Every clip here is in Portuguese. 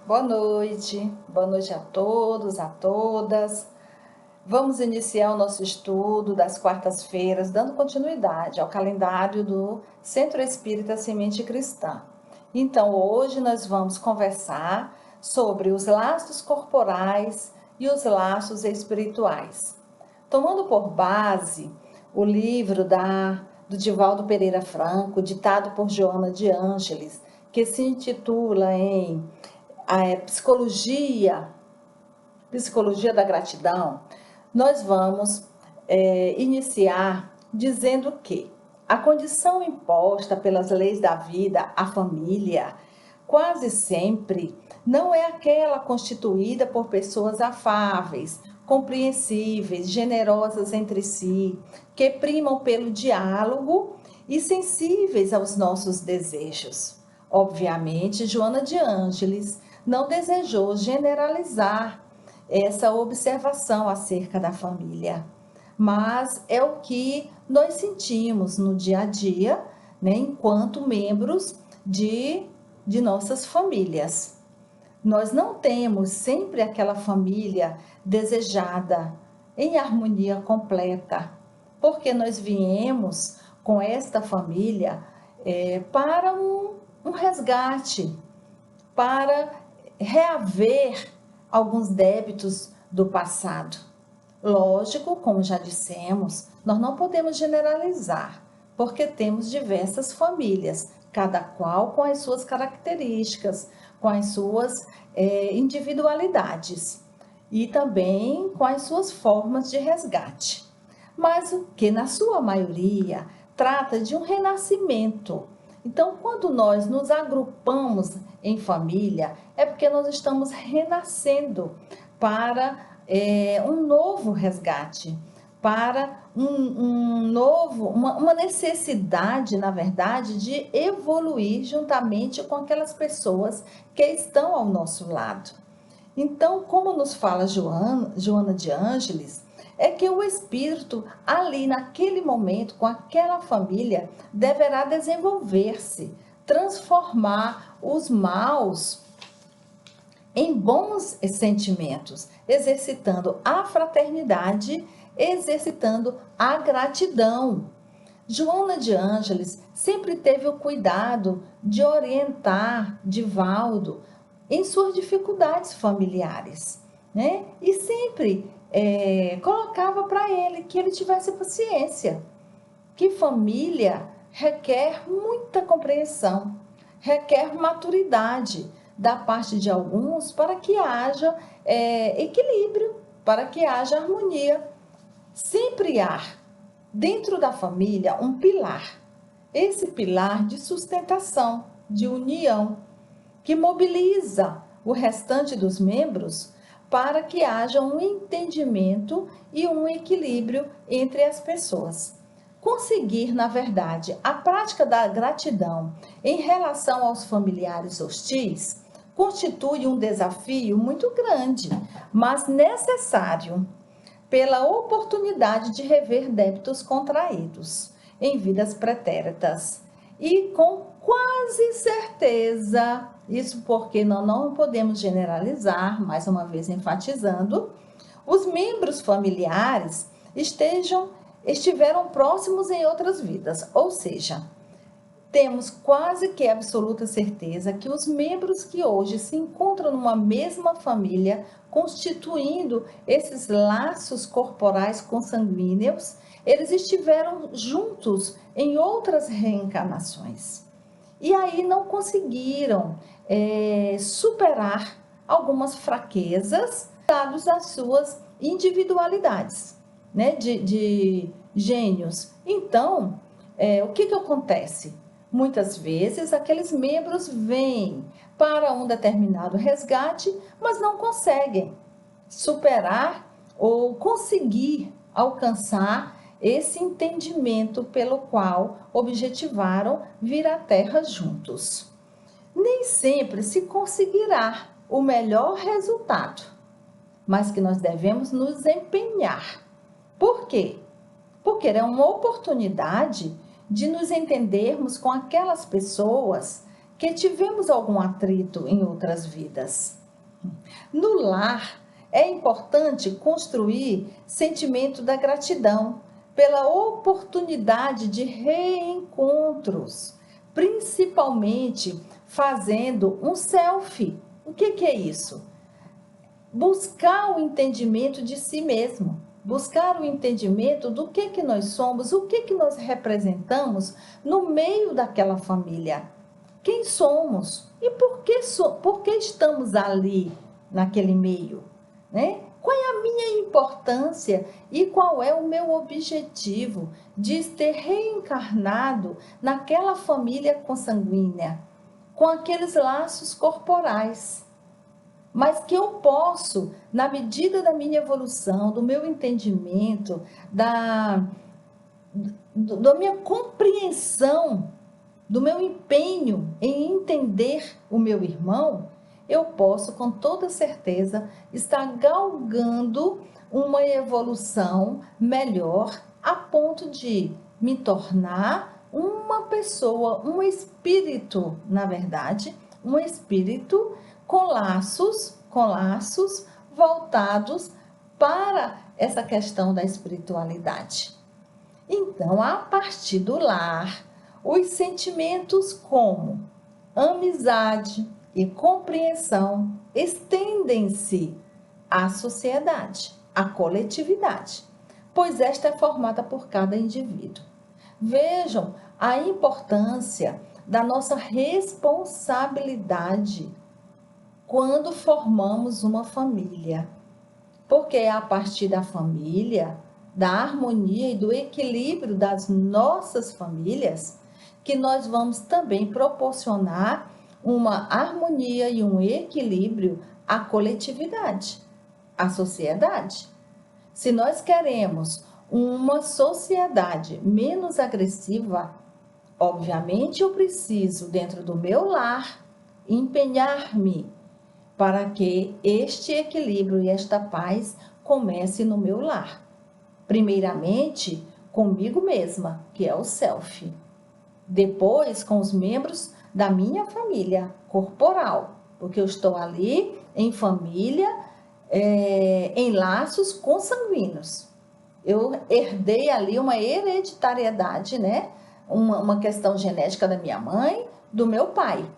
Boa noite a todos, a todas. Vamos iniciar o nosso estudo das quartas-feiras, dando continuidade ao calendário do Centro Espírita Semente Cristã. Então, hoje nós vamos conversar sobre os laços corporais e os laços espirituais. Tomando por base o livro do Divaldo Pereira Franco, ditado por Joana de Ângeles, que se intitula em Psicologia da Gratidão, nós vamos iniciar dizendo que a condição imposta pelas leis da vida à família, quase sempre, não é aquela constituída por pessoas afáveis, compreensíveis, generosas entre si, que primam pelo diálogo e sensíveis aos nossos desejos. Obviamente, Joana de Ângeles não desejou generalizar essa observação acerca da família, mas é o que nós sentimos no dia a dia, né, enquanto membros de nossas famílias. Nós não temos sempre aquela família desejada em harmonia completa, porque nós viemos com esta família para um resgate, para reaver alguns débitos do passado. Lógico, como já dissemos, nós não podemos generalizar, porque temos diversas famílias, cada qual com as suas características, com as suas individualidades e também com as suas formas de resgate. Mas o que, na sua maioria, trata de um renascimento. Então, quando nós nos agrupamos em família, é porque nós estamos renascendo para um novo resgate, para uma necessidade, na verdade, de evoluir juntamente com aquelas pessoas que estão ao nosso lado. Então, como nos fala Joana de Ângeles, é que o espírito ali naquele momento, com aquela família, deverá desenvolver-se, transformar os maus em bons sentimentos, exercitando a fraternidade, exercitando a gratidão. Joana de Ângeles sempre teve o cuidado de orientar Divaldo em suas dificuldades familiares, né? E sempre colocava para ele que ele tivesse paciência, que família requer muita compreensão, requer maturidade da parte de alguns para que haja equilíbrio, para que haja harmonia. Sempre há dentro da família um pilar, esse pilar de sustentação, de união, que mobiliza o restante dos membros para que haja um entendimento e um equilíbrio entre as pessoas. Conseguir, na verdade, a prática da gratidão em relação aos familiares hostis constitui um desafio muito grande, mas necessário, pela oportunidade de rever débitos contraídos em vidas pretéritas. E com quase certeza, isso porque nós não podemos generalizar, mais uma vez enfatizando, os membros familiares estiveram próximos em outras vidas, ou seja, temos quase que absoluta certeza que os membros que hoje se encontram numa mesma família, constituindo esses laços corporais consanguíneos, eles estiveram juntos em outras reencarnações. E aí não conseguiram superar algumas fraquezas, dados as suas individualidades, né, de gênios. Então, o que acontece? Muitas vezes, aqueles membros vêm para um determinado resgate, mas não conseguem superar ou conseguir alcançar esse entendimento pelo qual objetivaram vir à Terra juntos. Nem sempre se conseguirá o melhor resultado, mas que nós devemos nos empenhar. Por quê? Porque é uma oportunidade de nos entendermos com aquelas pessoas que tivemos algum atrito em outras vidas. No lar, é importante construir sentimento da gratidão pela oportunidade de reencontros, principalmente fazendo um selfie. O que é isso? Buscar o entendimento de si mesmo, buscar o entendimento do que nós somos, o que nós representamos no meio daquela família. Quem somos e por que estamos ali, naquele meio, né? Qual é a minha importância e qual é o meu objetivo de ter reencarnado naquela família consanguínea, com aqueles laços corporais, mas que eu posso, na medida da minha evolução, do meu entendimento, da minha compreensão, do meu empenho em entender o meu irmão, eu posso com toda certeza estar galgando uma evolução melhor a ponto de me tornar uma pessoa, um espírito, na verdade, um espírito com laços voltados para essa questão da espiritualidade. Então, a partir do lar, os sentimentos como amizade e compreensão estendem-se à sociedade, à coletividade, pois esta é formada por cada indivíduo. Vejam a importância da nossa responsabilidade quando formamos uma família, porque é a partir da família, da harmonia e do equilíbrio das nossas famílias, que nós vamos também proporcionar uma harmonia e um equilíbrio à coletividade, à sociedade. Se nós queremos uma sociedade menos agressiva, obviamente eu preciso, dentro do meu lar, empenhar-me para que este equilíbrio e esta paz comece no meu lar. Primeiramente, comigo mesma, que é o self. Depois, com os membros da minha família corporal, porque eu estou ali em família, em laços consanguíneos. Eu herdei ali uma hereditariedade, né? Uma questão genética da minha mãe, do meu pai.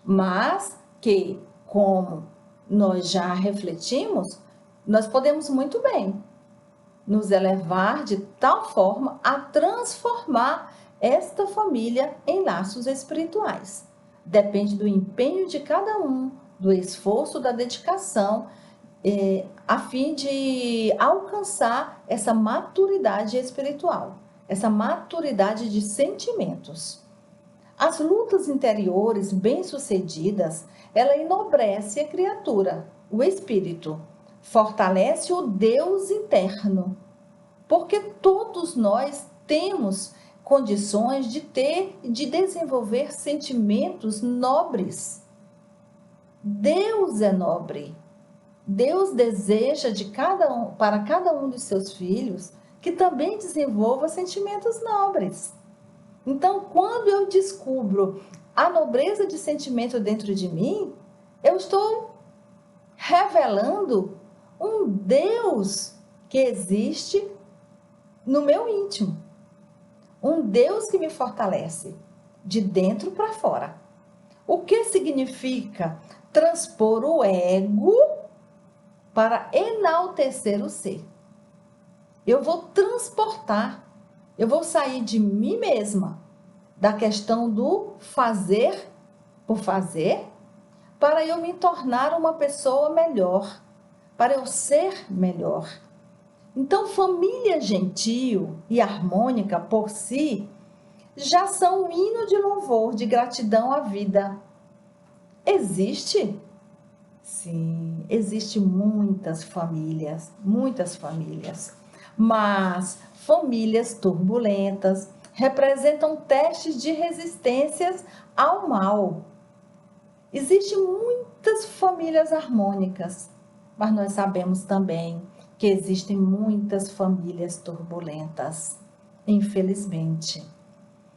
Mas que, como nós já refletimos, nós podemos muito bem nos elevar de tal forma a transformar esta família em laços espirituais. Depende do empenho de cada um, do esforço, da dedicação, a fim de alcançar essa maturidade espiritual, essa maturidade de sentimentos. As lutas interiores bem-sucedidas, ela enobrece a criatura, o espírito, fortalece o Deus interno, porque todos nós temos condições de ter e de desenvolver sentimentos nobres. Deus é nobre. Deus deseja para cada um de seus filhos que também desenvolva sentimentos nobres. Então, quando eu descubro a nobreza de sentimento dentro de mim, eu estou revelando um Deus que existe no meu íntimo. Um Deus que me fortalece de dentro para fora. O que significa transpor o ego para enaltecer o ser? Eu vou transportar, eu vou sair de mim mesma, da questão do fazer por fazer, para eu me tornar uma pessoa melhor, para eu ser melhor. Então, família gentil e harmônica por si já são um hino de louvor, de gratidão à vida. Existe? Sim, existe muitas famílias, mas famílias turbulentas representam testes de resistências ao mal. Existem muitas famílias harmônicas, mas nós sabemos também que existem muitas famílias turbulentas, infelizmente.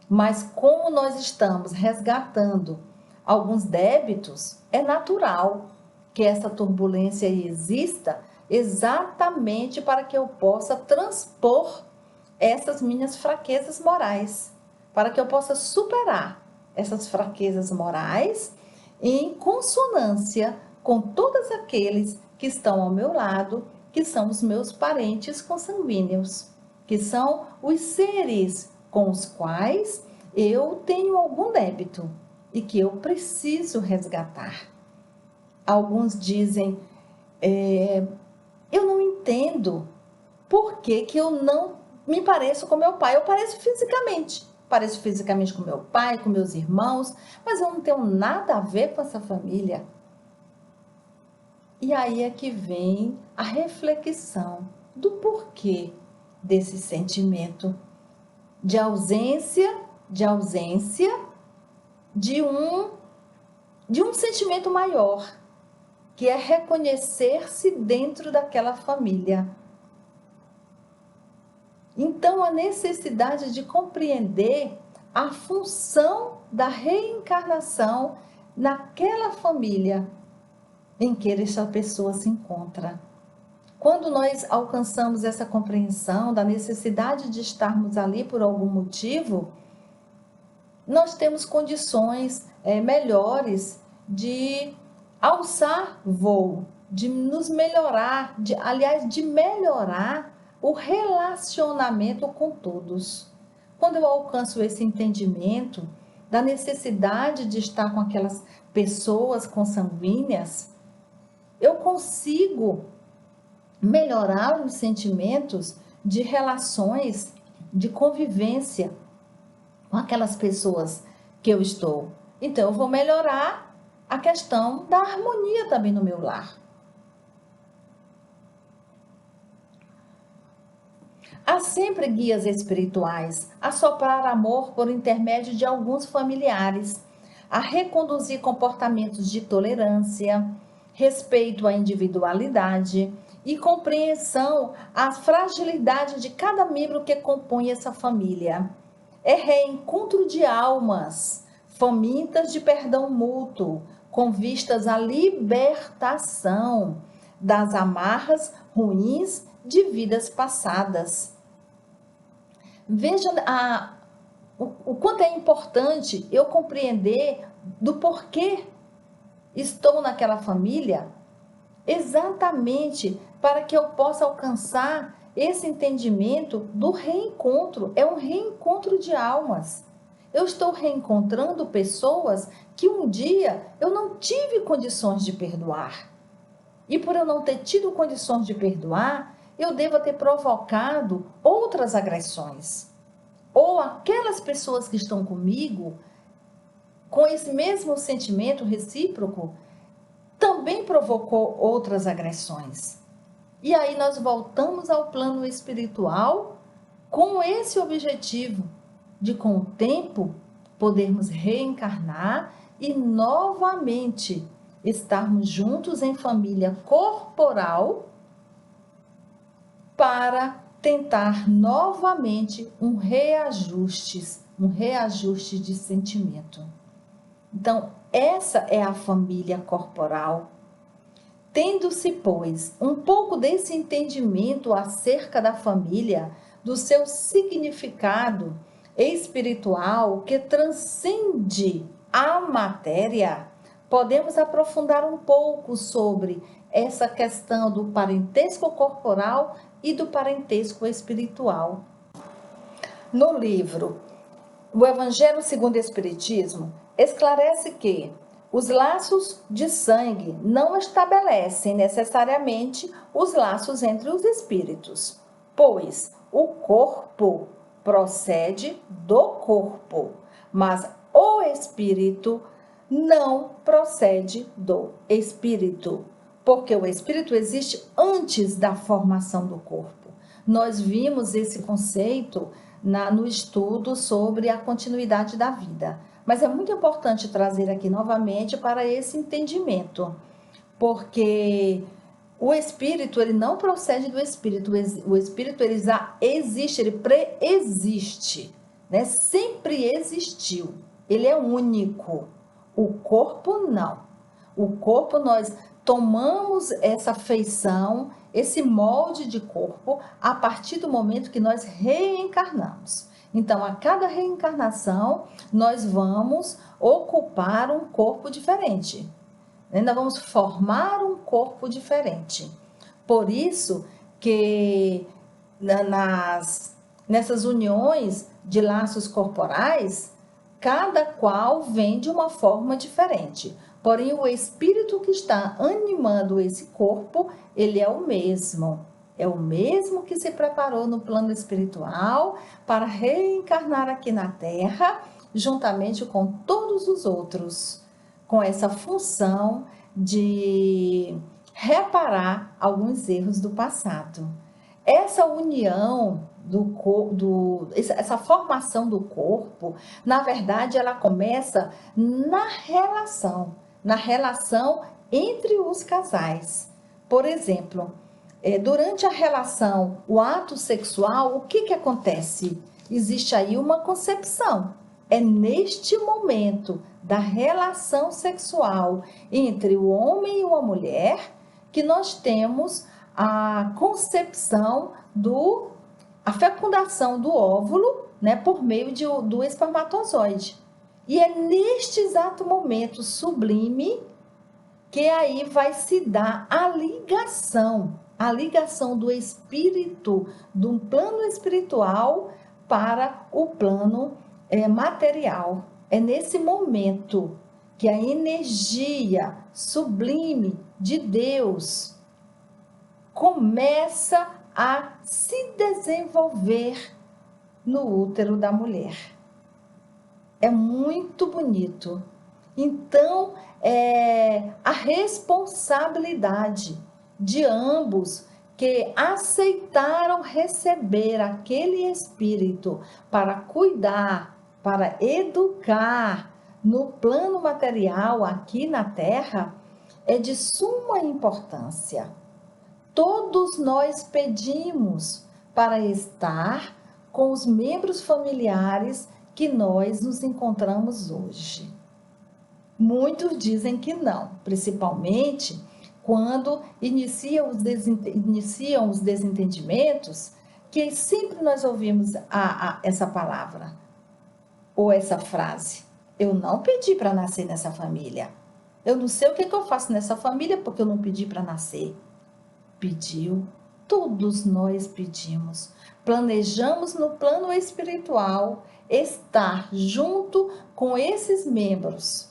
Mas como nós estamos resgatando alguns débitos, é natural que essa turbulência exista exatamente para que eu possa transpor essas minhas fraquezas morais, para que eu possa superar essas fraquezas morais em consonância com todos aqueles que estão ao meu lado, que são os meus parentes consanguíneos, que são os seres com os quais eu tenho algum débito e que eu preciso resgatar. Alguns dizem, eu não entendo por que eu não me pareço com meu pai. Eu pareço fisicamente com meu pai, com meus irmãos, mas eu não tenho nada a ver com essa família. E aí é que vem a reflexão do porquê desse sentimento de ausência de um sentimento maior, que é reconhecer-se dentro daquela família. Então, a necessidade de compreender a função da reencarnação naquela família em que essa pessoa se encontra. Quando nós alcançamos essa compreensão da necessidade de estarmos ali por algum motivo, nós temos condições melhores de alçar voo, de nos melhorar, de melhorar o relacionamento com todos. Quando eu alcanço esse entendimento da necessidade de estar com aquelas pessoas consanguíneas, eu consigo melhorar os sentimentos de relações, de convivência com aquelas pessoas que eu estou. Então, eu vou melhorar a questão da harmonia também no meu lar. Há sempre guias espirituais a soprar amor por intermédio de alguns familiares, a reconduzir comportamentos de tolerância, respeito à individualidade e compreensão à fragilidade de cada membro que compõe essa família. É reencontro de almas, famintas de perdão mútuo, com vistas à libertação das amarras ruins de vidas passadas. Veja o quanto é importante eu compreender do porquê estou naquela família, exatamente para que eu possa alcançar esse entendimento do reencontro. É um reencontro de almas. Eu estou reencontrando pessoas que um dia eu não tive condições de perdoar. E por eu não ter tido condições de perdoar, eu devo ter provocado outras agressões. Ou aquelas pessoas que estão comigo, com esse mesmo sentimento recíproco, também provocou outras agressões. E aí nós voltamos ao plano espiritual com esse objetivo de, com o tempo, podermos reencarnar e novamente estarmos juntos em família corporal para tentar novamente um reajuste de sentimento. Então, essa é a família corporal. Tendo-se, pois, um pouco desse entendimento acerca da família, do seu significado espiritual que transcende a matéria, podemos aprofundar um pouco sobre essa questão do parentesco corporal e do parentesco espiritual. No livro O Evangelho segundo o Espiritismo, esclarece que os laços de sangue não estabelecem necessariamente os laços entre os espíritos, pois o corpo procede do corpo, mas o espírito não procede do espírito, porque o espírito existe antes da formação do corpo. Nós vimos esse conceito no estudo sobre a continuidade da vida. Mas é muito importante trazer aqui novamente para esse entendimento, porque o espírito, ele não procede do espírito, o espírito ele já existe, ele preexiste né? Sempre existiu. Ele é único. O corpo não. O corpo, nós tomamos essa feição, esse molde de corpo, a partir do momento que nós reencarnamos. Então, a cada reencarnação, nós vamos ocupar um corpo diferente. Nós vamos formar um corpo diferente. Por isso que nessas uniões de laços corporais, cada qual vem de uma forma diferente. Porém, o espírito que está animando esse corpo, ele é o mesmo. É o mesmo que se preparou no plano espiritual para reencarnar aqui na Terra, juntamente com todos os outros, com essa função de reparar alguns erros do passado. Essa união essa formação do corpo, na verdade, ela começa na relação entre os casais. Por exemplo, durante a relação, o ato sexual, o que acontece? Existe aí uma concepção. É neste momento da relação sexual entre o homem e uma mulher que nós temos a concepção a fecundação do óvulo, né, por meio do espermatozoide. E é neste exato momento sublime que aí vai se dar a ligação do espírito, de um plano espiritual para o plano material. É nesse momento que a energia sublime de Deus começa a se desenvolver no útero da mulher. É muito bonito. Então, a responsabilidade de ambos que aceitaram receber aquele espírito para cuidar, para educar no plano material aqui na Terra, é de suma importância. Todos nós pedimos para estar com os membros familiares que nós nos encontramos hoje. Muitos dizem que não, principalmente quando iniciam os desentendimentos, que sempre nós ouvimos essa palavra ou essa frase: eu não pedi para nascer nessa família. Eu não sei o que eu faço nessa família porque eu não pedi para nascer. Pediu, todos nós pedimos. Planejamos no plano espiritual estar junto com esses membros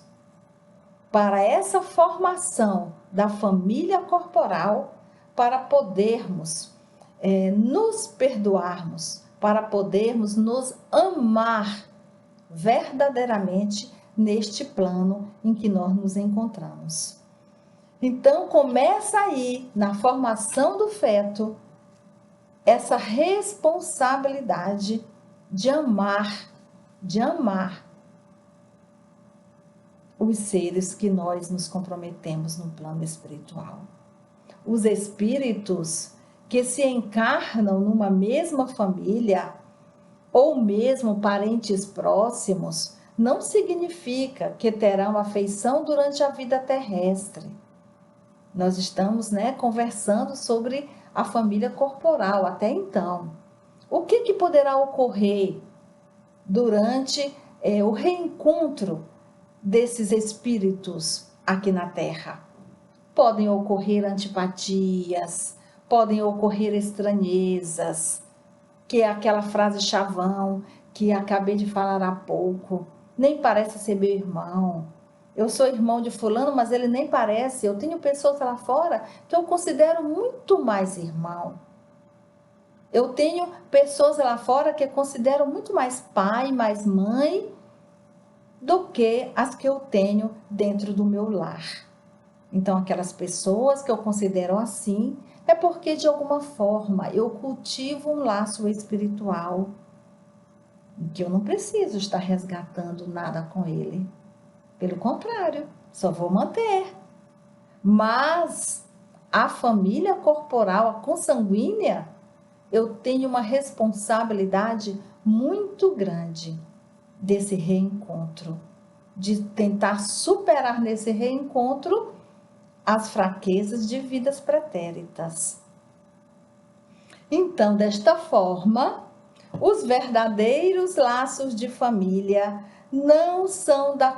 para essa formação da família corporal, para podermos nos perdoarmos, para podermos nos amar verdadeiramente neste plano em que nós nos encontramos. Então, começa aí, na formação do feto, essa responsabilidade de amar os seres que nós nos comprometemos no plano espiritual. Os espíritos que se encarnam numa mesma família, ou mesmo parentes próximos, não significa que terão afeição durante a vida terrestre. Nós estamos, conversando sobre a família corporal até então. O que poderá ocorrer durante o reencontro desses espíritos aqui na Terra? Podem ocorrer antipatias, podem ocorrer estranhezas, que é aquela frase chavão que acabei de falar há pouco: nem parece ser meu irmão. Eu sou irmão de fulano, mas ele nem parece. Eu tenho pessoas lá fora que eu considero muito mais irmão. Eu tenho pessoas lá fora que eu considero muito mais pai, mais mãe, do que as que eu tenho dentro do meu lar. Então, aquelas pessoas que eu considero assim, é porque de alguma forma eu cultivo um laço espiritual, em que eu não preciso estar resgatando nada com ele. Pelo contrário, só vou manter. Mas a família corporal, a consanguínea, eu tenho uma responsabilidade muito grande desse reencontro, de tentar superar nesse reencontro as fraquezas de vidas pretéritas. Então, desta forma, os verdadeiros laços de família não são da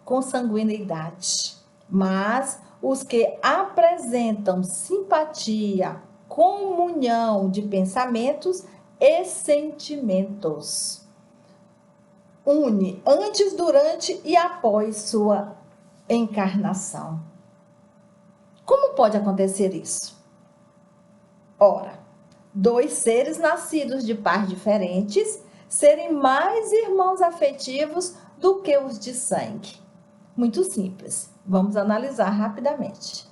consanguinidade, mas os que apresentam simpatia, comunhão de pensamentos e sentimentos. Une antes, durante e após sua encarnação. Como pode acontecer isso? Ora, dois seres nascidos de pais diferentes serem mais irmãos afetivos do que os de sangue. Muito simples. Vamos analisar rapidamente.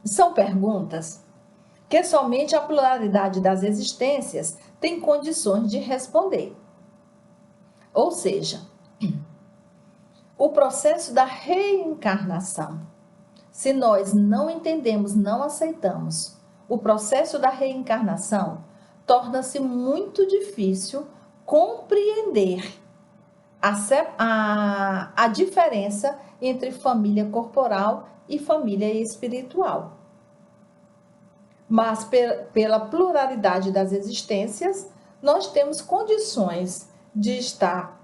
São perguntas que somente a pluralidade das existências tem condições de responder. Ou seja, o processo da reencarnação. Se nós não entendemos, não aceitamos o processo da reencarnação, torna-se muito difícil compreender a diferença entre família corporal e família espiritual. Mas pela pluralidade das existências, nós temos condições de estar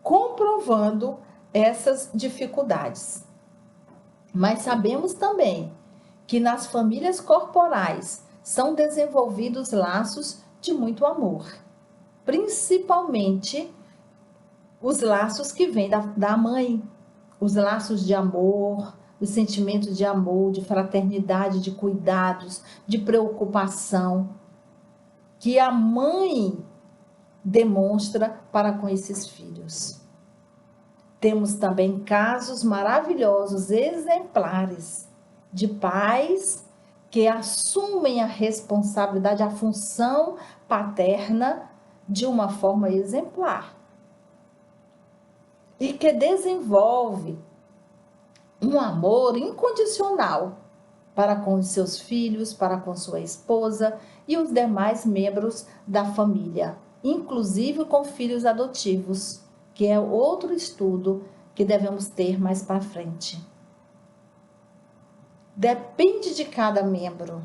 comprovando essas dificuldades. Mas sabemos também que nas famílias corporais são desenvolvidos laços de muito amor, principalmente os laços que vêm da mãe, os laços de amor, os sentimentos de amor, de fraternidade, de cuidados, de preocupação, que a mãe demonstra para com esses filhos. Temos também casos maravilhosos, exemplares, de pais que assumem a responsabilidade, a função paterna de uma forma exemplar. E que desenvolve um amor incondicional para com os seus filhos, para com sua esposa e os demais membros da família, inclusive com filhos adotivos, que é outro estudo que devemos ter mais para frente. Depende de cada membro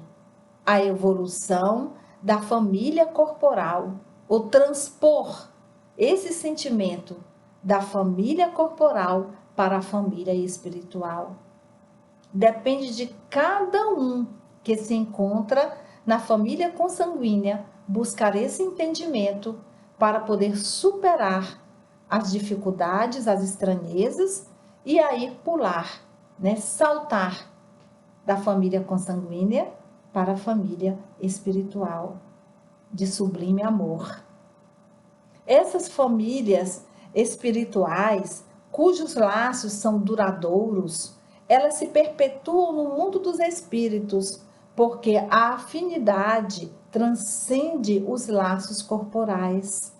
a evolução da família corporal, ou transpor esse sentimento da família corporal para a família espiritual. Depende de cada um que se encontra na família consanguínea buscar esse entendimento para poder superar as dificuldades, as estranhezas e aí pular, saltar da família consanguínea para a família espiritual de sublime amor. Essas famílias espirituais, cujos laços são duradouros, elas se perpetuam no mundo dos espíritos, porque a afinidade transcende os laços corporais.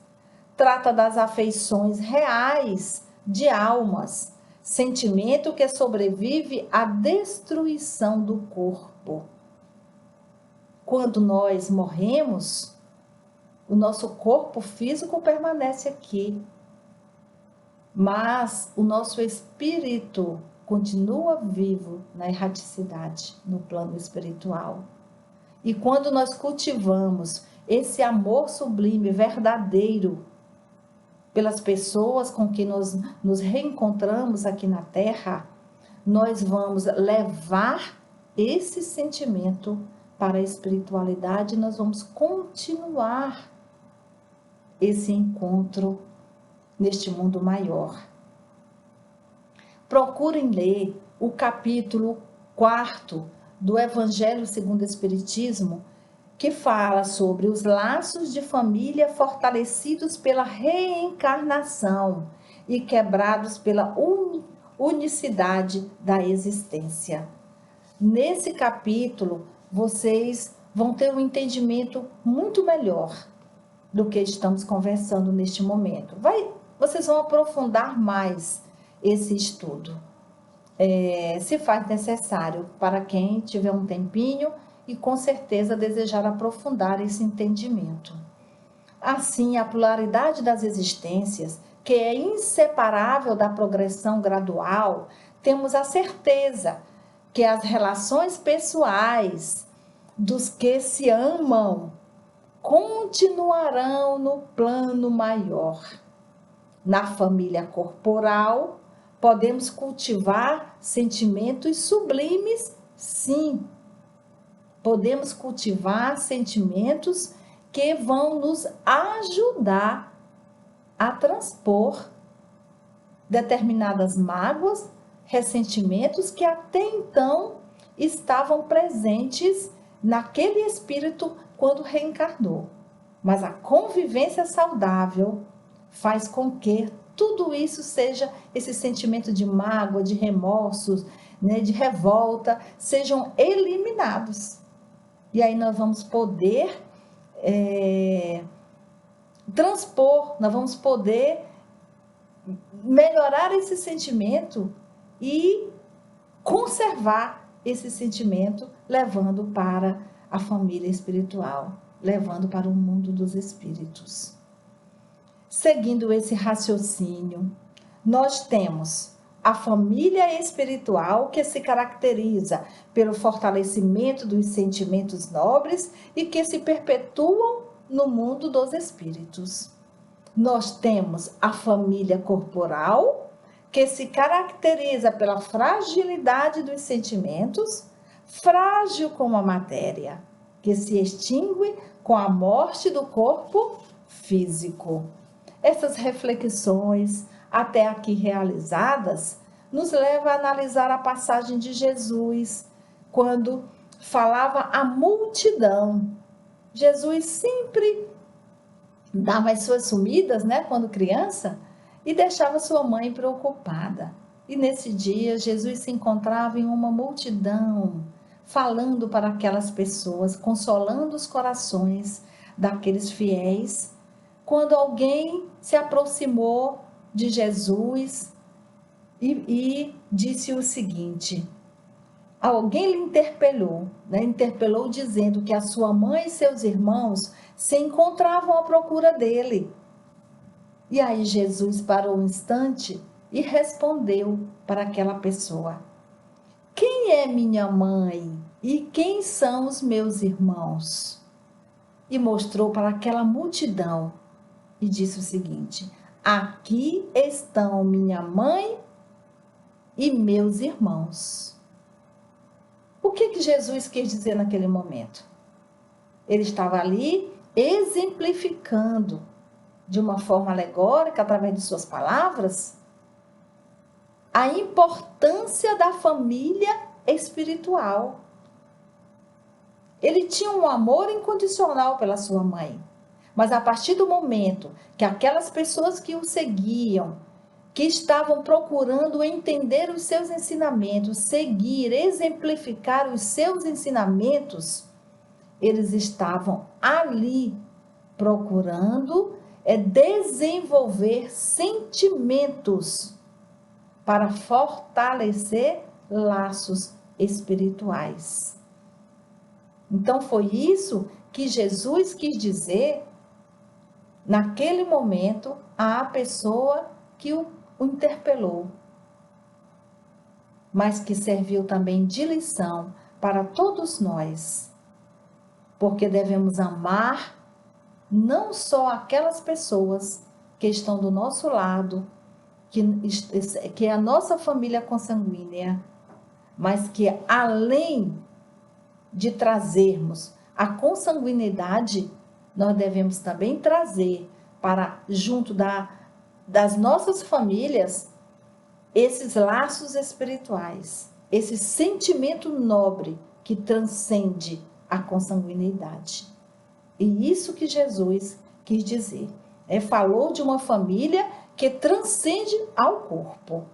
Trata das afeições reais de almas, sentimento que sobrevive à destruição do corpo. Quando nós morremos, o nosso corpo físico permanece aqui, mas o nosso espírito continua vivo na erraticidade, no plano espiritual. E quando nós cultivamos esse amor sublime, verdadeiro, pelas pessoas com que nós nos reencontramos aqui na Terra, nós vamos levar esse sentimento para a espiritualidade, nós vamos continuar esse encontro neste mundo maior. Procurem ler o capítulo 4 do Evangelho segundo o Espiritismo, que fala sobre os laços de família fortalecidos pela reencarnação e quebrados pela unicidade da existência. Nesse capítulo, vocês vão ter um entendimento muito melhor do que estamos conversando neste momento. Vocês vão aprofundar mais esse estudo. Se faz necessário, para quem tiver um tempinho e com certeza desejar aprofundar esse entendimento. Assim, a pluralidade das existências, que é inseparável da progressão gradual, temos a certeza que as relações pessoais dos que se amam continuarão no plano maior. Na família corporal, podemos cultivar sentimentos sublimes, sim. Podemos cultivar sentimentos que vão nos ajudar a transpor determinadas mágoas, ressentimentos que até então estavam presentes naquele espírito quando reencarnou. Mas a convivência saudável faz com que tudo isso seja, esse sentimento de mágoa, de remorsos, né, de revolta, sejam eliminados. E aí nós vamos poder transpor, nós vamos poder melhorar esse sentimento e conservar esse sentimento, levando para a família espiritual, levando para o mundo dos espíritos. Seguindo esse raciocínio, nós temos a família espiritual, que se caracteriza pelo fortalecimento dos sentimentos nobres e que se perpetuam no mundo dos espíritos. Nós temos a família corporal, que se caracteriza pela fragilidade dos sentimentos, frágil como a matéria, que se extingue com a morte do corpo físico. Essas reflexões, até aqui realizadas, nos levam a analisar a passagem de Jesus, quando falava à multidão. Jesus sempre dava as suas sumidas, né, quando criança, e deixava sua mãe preocupada. E nesse dia, Jesus se encontrava em uma multidão, falando para aquelas pessoas, consolando os corações daqueles fiéis, quando alguém se aproximou de Jesus e disse o seguinte: alguém lhe interpelou, né? Interpelou dizendo que a sua mãe e seus irmãos se encontravam à procura dele. E aí Jesus parou um instante e respondeu para aquela pessoa: quem é minha mãe e quem são os meus irmãos? E mostrou para aquela multidão e disse o seguinte: aqui estão minha mãe e meus irmãos. O que Jesus quis dizer naquele momento? Ele estava ali exemplificando de uma forma alegórica, através de suas palavras, a importância da família espiritual. Ele tinha um amor incondicional pela sua mãe, mas a partir do momento que aquelas pessoas que o seguiam, que estavam procurando entender os seus ensinamentos, seguir, exemplificar os seus ensinamentos, eles estavam ali procurando desenvolver sentimentos para fortalecer laços espirituais. Então foi isso que Jesus quis dizer naquele momento à pessoa que o interpelou, mas que serviu também de lição para todos nós, porque devemos amar não só aquelas pessoas que estão do nosso lado, que é a nossa família consanguínea, mas que além de trazermos a consanguinidade, nós devemos também trazer para junto das nossas famílias esses laços espirituais, esse sentimento nobre que transcende a consanguinidade. E isso que Jesus quis dizer. Falou de uma família que transcende ao corpo.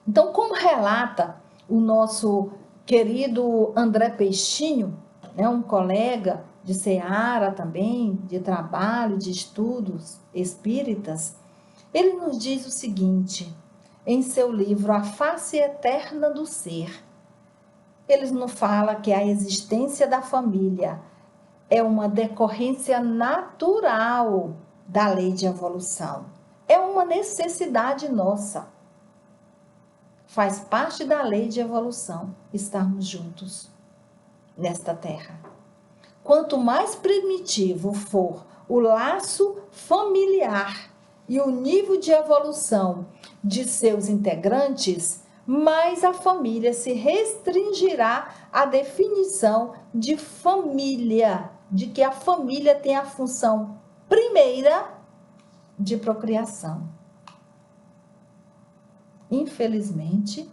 Então, como relata o nosso querido André Peixinho, né, um colega de seara também, de trabalho, de estudos espíritas, ele nos diz o seguinte, em seu livro A Face Eterna do Ser, Eles nos falam que a existência da família é uma decorrência natural da lei de evolução. É uma necessidade nossa. Faz parte da lei de evolução estarmos juntos nesta terra. Quanto mais primitivo for o laço familiar e o nível de evolução de seus integrantes, mais a família se restringirá à definição de família, de que a família tem a função primeira de procriação. Infelizmente,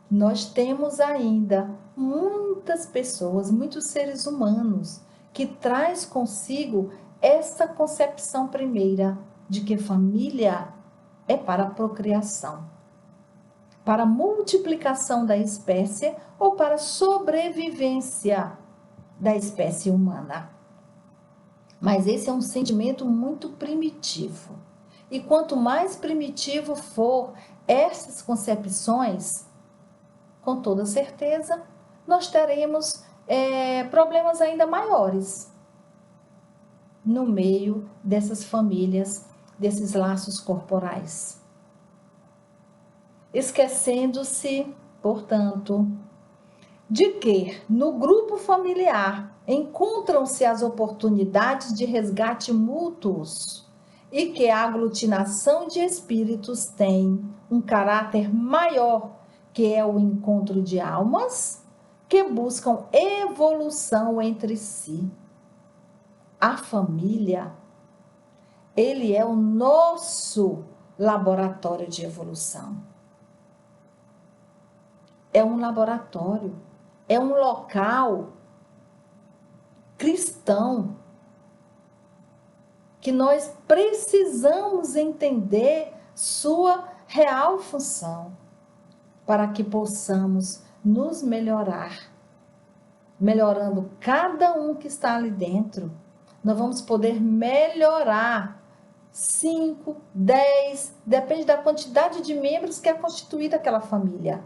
nós temos ainda muitas pessoas, muitos seres humanos, que traz consigo essa concepção primeira de que família é para a procriação, para a multiplicação da espécie ou para a sobrevivência da espécie humana. Mas esse é um sentimento muito primitivo. E quanto mais primitivo for essas concepções, com toda certeza, nós teremos problemas ainda maiores no meio dessas famílias, desses laços corporais. Esquecendo-se, portanto, de que no grupo familiar encontram-se as oportunidades de resgate mútuos e que a aglutinação de espíritos tem um caráter maior, que é o encontro de almas que buscam evolução entre si. A família, ele é o nosso laboratório de evolução. É um laboratório, é um local cristão que nós precisamos entender sua real função para que possamos nos melhorar. Melhorando cada um que está ali dentro, nós vamos poder melhorar 5, 10, depende da quantidade de membros que é constituída aquela família.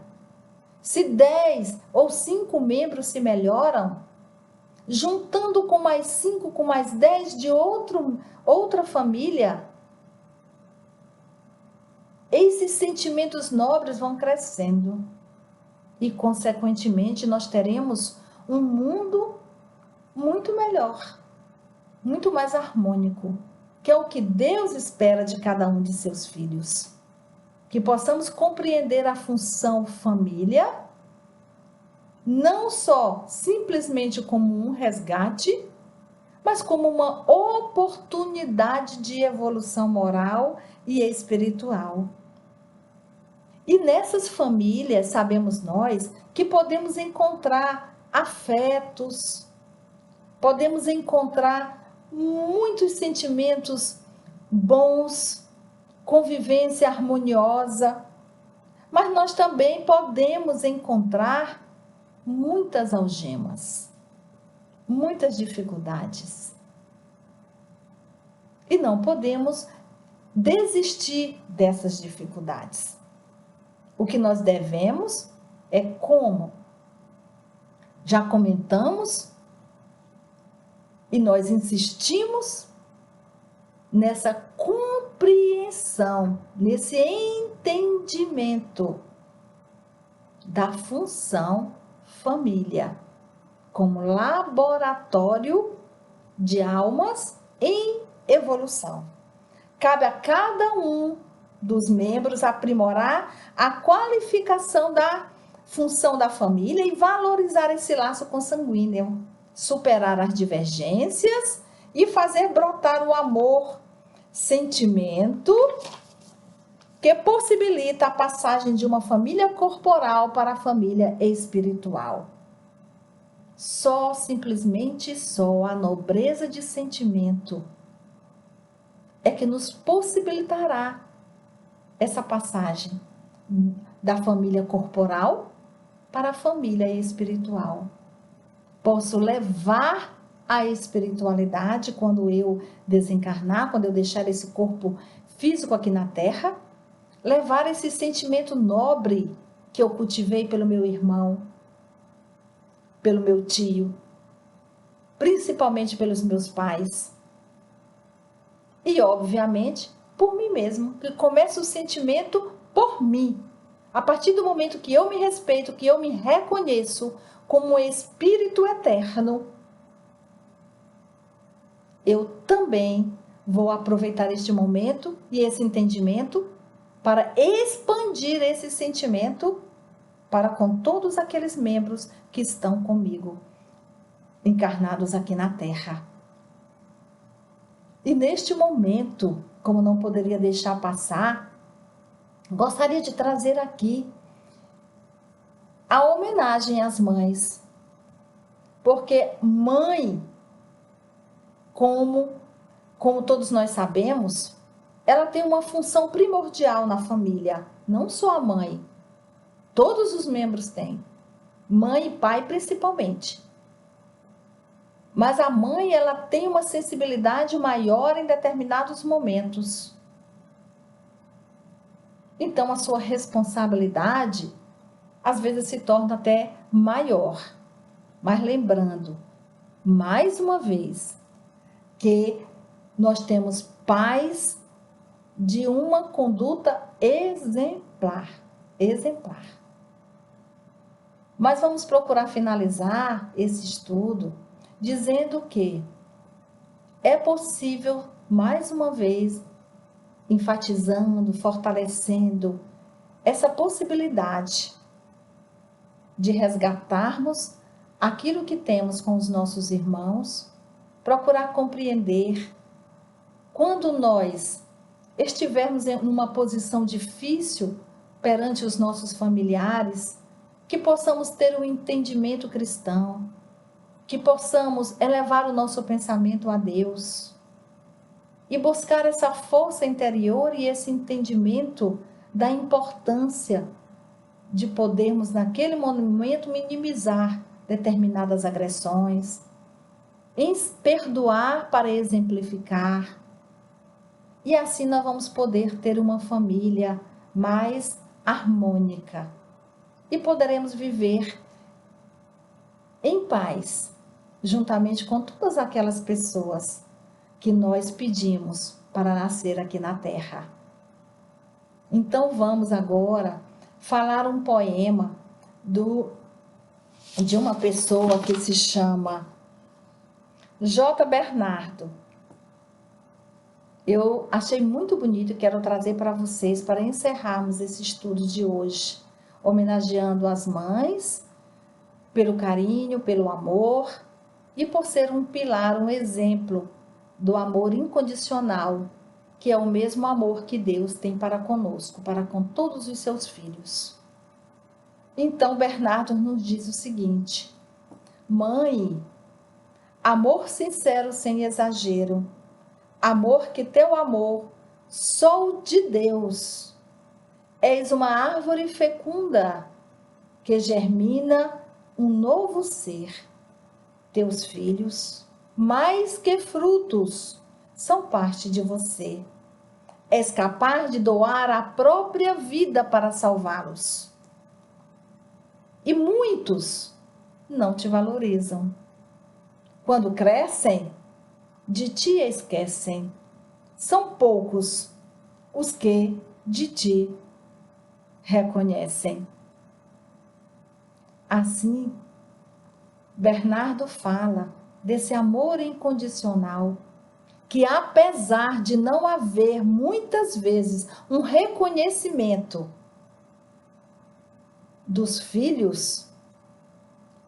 Se 10 ou 5 membros se melhoram, juntando com mais 5, com mais 10 de outra família, esses sentimentos nobres vão crescendo e, consequentemente, nós teremos um mundo muito melhor, muito mais harmônico, que é o que Deus espera de cada um de seus filhos. Que possamos compreender a função família, não só simplesmente como um resgate, mas como uma oportunidade de evolução moral e espiritual. E nessas famílias, sabemos nós, que podemos encontrar afetos, podemos encontrar muitos sentimentos bons, convivência harmoniosa, mas nós também podemos encontrar muitas algemas, muitas dificuldades. E não podemos desistir dessas dificuldades. O que nós devemos é como já comentamos e nós insistimos nessa compreensão, nesse entendimento da função família como laboratório de almas em evolução. Cabe a cada um dos membros aprimorar a qualificação da função da família e valorizar esse laço consanguíneo, superar as divergências e fazer brotar o amor, sentimento que possibilita a passagem de uma família corporal para a família espiritual. Simplesmente só a nobreza de sentimento é que nos possibilitará essa passagem da família corporal para a família espiritual. Posso levar a espiritualidade quando eu desencarnar, quando eu deixar esse corpo físico aqui na Terra, levar esse sentimento nobre que eu cultivei pelo meu irmão, pelo meu tio, principalmente pelos meus pais. E, obviamente, por mim mesmo, que começa o sentimento por mim. A partir do momento que eu me respeito, que eu me reconheço como um espírito eterno, eu também vou aproveitar este momento e esse entendimento para expandir esse sentimento para com todos aqueles membros que estão comigo, encarnados aqui na Terra. E neste momento, como não poderia deixar passar, gostaria de trazer aqui a homenagem às mães. Porque mãe, como todos nós sabemos, ela tem uma função primordial na família. Não só a mãe, todos os membros têm. Mãe e pai principalmente. Mas a mãe, ela tem uma sensibilidade maior em determinados momentos. Então, a sua responsabilidade, às vezes, se torna até maior. Mas lembrando, mais uma vez, que nós temos pais de uma conduta exemplar. Mas vamos procurar finalizar esse estudo dizendo que é possível, mais uma vez, enfatizando, fortalecendo essa possibilidade de resgatarmos aquilo que temos com os nossos irmãos, procurar compreender quando nós estivermos em uma posição difícil perante os nossos familiares, que possamos ter um entendimento cristão, que possamos elevar o nosso pensamento a Deus e buscar essa força interior e esse entendimento da importância de podermos, naquele momento, minimizar determinadas agressões, perdoar para exemplificar. E assim nós vamos poder ter uma família mais harmônica e poderemos viver em paz, juntamente com todas aquelas pessoas que nós pedimos para nascer aqui na Terra. Então vamos agora falar um poema de uma pessoa que se chama J. Bernardo. Eu achei muito bonito e quero trazer para vocês para encerrarmos esse estudo de hoje, homenageando as mães pelo carinho, pelo amor e por ser um pilar, um exemplo do amor incondicional, que é o mesmo amor que Deus tem para conosco, para com todos os seus filhos. Então Bernardo nos diz o seguinte: mãe, amor sincero sem exagero, amor que teu amor, só o de Deus. És uma árvore fecunda que germina um novo ser. Teus filhos, mais que frutos, são parte de você. És capaz de doar a própria vida para salvá-los. E muitos não te valorizam. Quando crescem, de ti esquecem. São poucos os que de ti reconhecem. Assim, Bernardo fala desse amor incondicional, que apesar de não haver muitas vezes um reconhecimento dos filhos,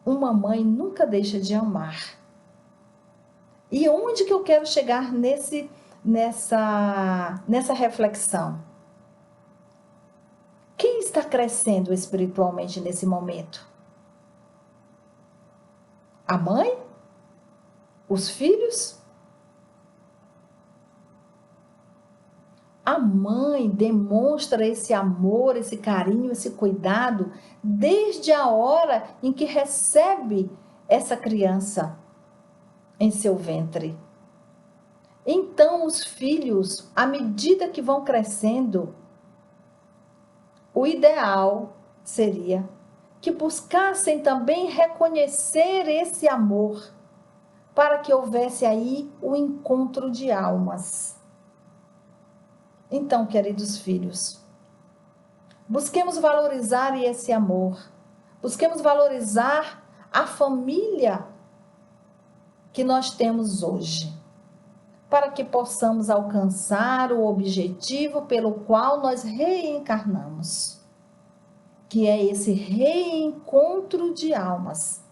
uma mãe nunca deixa de amar. E onde que eu quero chegar nessa reflexão? Quem está crescendo espiritualmente nesse momento? A mãe? Os filhos? A mãe demonstra esse amor, esse carinho, esse cuidado desde a hora em que recebe essa criança em seu ventre. Então, os filhos, à medida que vão crescendo, o ideal seria que buscassem também reconhecer esse amor, para que houvesse aí o encontro de almas. Então, queridos filhos, busquemos valorizar esse amor, busquemos valorizar a família que nós temos hoje, para que possamos alcançar o objetivo pelo qual nós reencarnamos, que é esse reencontro de almas,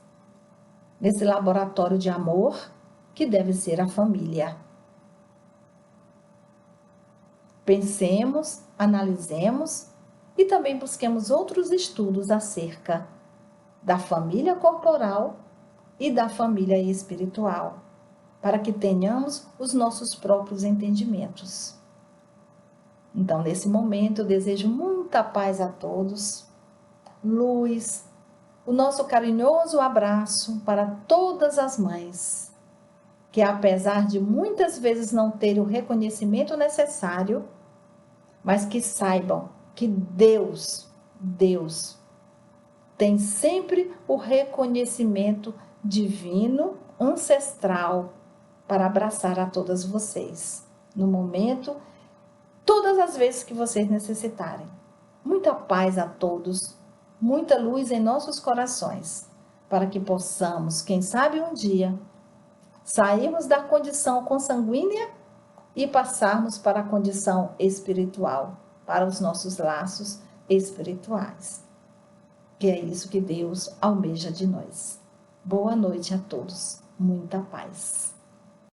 nesse laboratório de amor que deve ser a família. Pensemos, analisemos e também busquemos outros estudos acerca da família corporal e da família espiritual, para que tenhamos os nossos próprios entendimentos. Então, nesse momento, eu desejo muita paz a todos, luz, o nosso carinhoso abraço para todas as mães, que apesar de muitas vezes não terem o reconhecimento necessário, mas que saibam que Deus tem sempre o reconhecimento divino, ancestral, para abraçar a todas vocês, no momento, todas as vezes que vocês necessitarem. Muita paz a todos, muita luz em nossos corações, para que possamos, quem sabe um dia, sairmos da condição consanguínea e passarmos para a condição espiritual, para os nossos laços espirituais. Que é isso que Deus almeja de nós. Boa noite a todos. Muita paz.